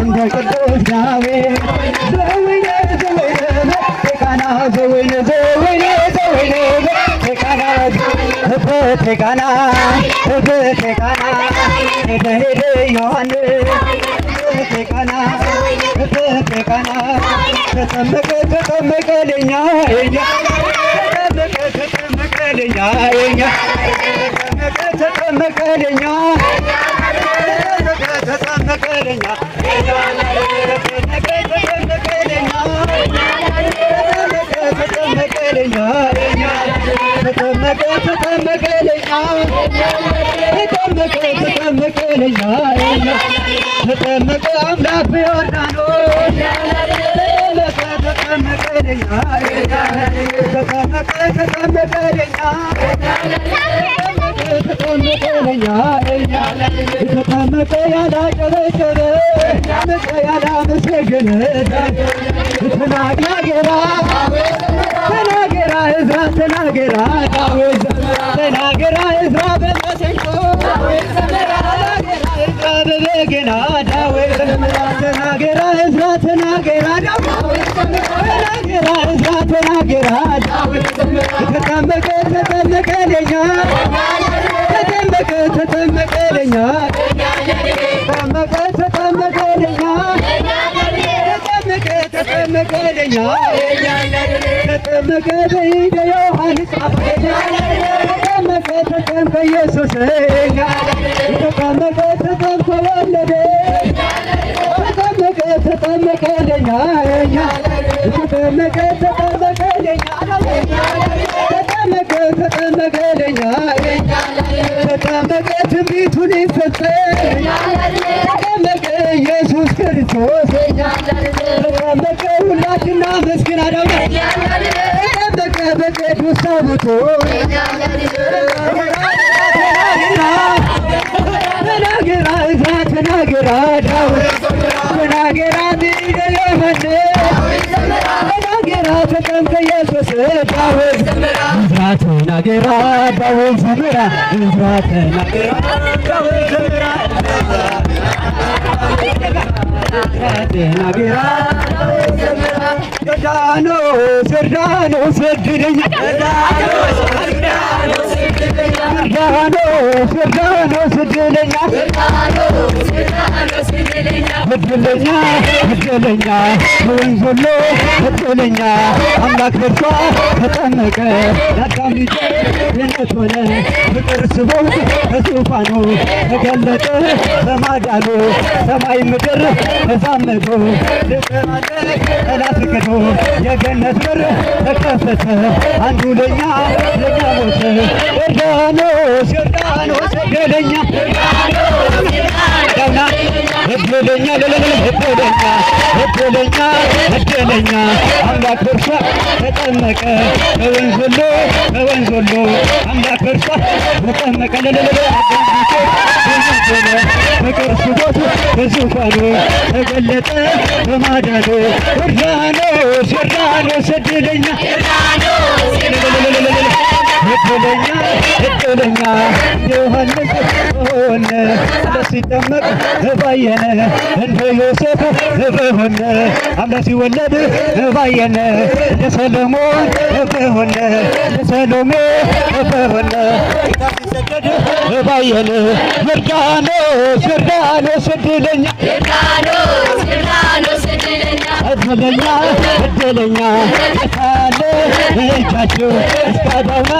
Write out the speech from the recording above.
እንደ ቅዱስ ዳዊት ዘወይነ ዘወይነ ቴካና ዘወይነ ዘወይነ ዘወይነ ቴካና ቴካና ቴካና ሄደ ሄደ ዮሐንስ ቴካና ቴካና ተጠመቀ ተጠመቀ ለኛ የኛ ተጠመቀ ለኛ የኛ ተጠመቀ ለኛ ተጠመቀ ለኛ ተጠመቀ ለኛ ተጠመቀ ለኛ ተጠመቀ ተጠመቀ ለኛ ተጠመቀ ተጠመቀ ለኛ ተጠመቀ አምላክ በዮርዳኖስ ተጠመቀ ለኛ ተጠመቀ ተጠመቀ ለኛ ተጠመቀ ለኛ ተጠመቀ ያላጨበጨበ ተጠመቀ ያላመሰገነ ተናገራ ተናገራ እዝራ ተናገራ ዳዊት ተናገራ እዝራ በመሰንቆ በበገና ዳዊት ተናገራ እዝራ ተናገራ ዳዊት ተናገራ እዝራ ተናገራ ዳዊት ተጠመቀ ተጠመቀ ለኛ ተጠመቀ ተጠመቀ ለኛ ተጠመቀ ተጠመቀ ለኛ ተጠመቀ ተጠመቀ ለኛ ተጠመቀ በእደ ዮሐንስ ተጠመቀ ተጠምቀ ኢየሱስ ተጠመቀ ተጠምቀ ወለደ ተጠመቀ ተጠመቀ ለኛ ተጠመቀ ተጠመቀ ለኛ ተጠመቀ ተጠመቀ ለኛ ተጠመቀ ትንቢቱን ይፈጸም ተጠመቀ ኢየሱስ ክርስቶስ ተጠመቀ ሁላችን እናመስግን አዳም ተጠመቀ በቅዱስ ታቦቱ ተናገራ እዝራ ተናገራ ዳዊት ተናገራ በእደ ዮሐንስ ተናገራ ተጠምቀ ኢየሱስ ዳዊት እዝራ ተናገራ ዳዊት ዘምራ እዝራ ተናገራ ዳዊት ዘምራ ተናገራ ዮርዳኖስ ዮርዳኖስ እድለኛ ዮርዳኖስ ዮርዳኖስ እድለኛ እድለኛ እድለኛ ወንዝ ሁሉ እድለኛ አምላክ በርሷ ተጠመቀ የአዳም ልጅ ድነት ሆነ ፍቅር ስቦት በዙፋኑ ተገለጠ በማዳኑ ሰማይ ምድር ተዛመዱ ልቀማለቅ ጠላት ክዶ የገነት በር ተከፈተ አንዱ ለኛ ለኛ ሞተ ዮርዳኖስ ዮርዳኖስ እድለኛ እድለኛ እድለኛ እድለኛ እድለኛ አምላክ በርሷ ተጠመቀ በወንዝ ሁሉ አምላክ በርሷ ተጠመቀ ፍቅር ስቦት በዙፋኑ ተገለጠ በማዳኑ ዮርዳኖስ ዮርዳኖስ እድለኛ እድለኛ እድለኛ ዮሐንስ በሆነ ሲጠመቅ ባየነ እንደ ዮሴፍ በሆነ አምላክ ሲወለድ ባየነ እንደ ሰሎሞን በሆነ እንደ ሰሎሜ በሆነ ሲሰደድ ባየነ ዮርዳኖስ ዮርዳኖስ እድለኛ እድለኛ እድለኛ ካለ እጃችሁ እስከ ዳውና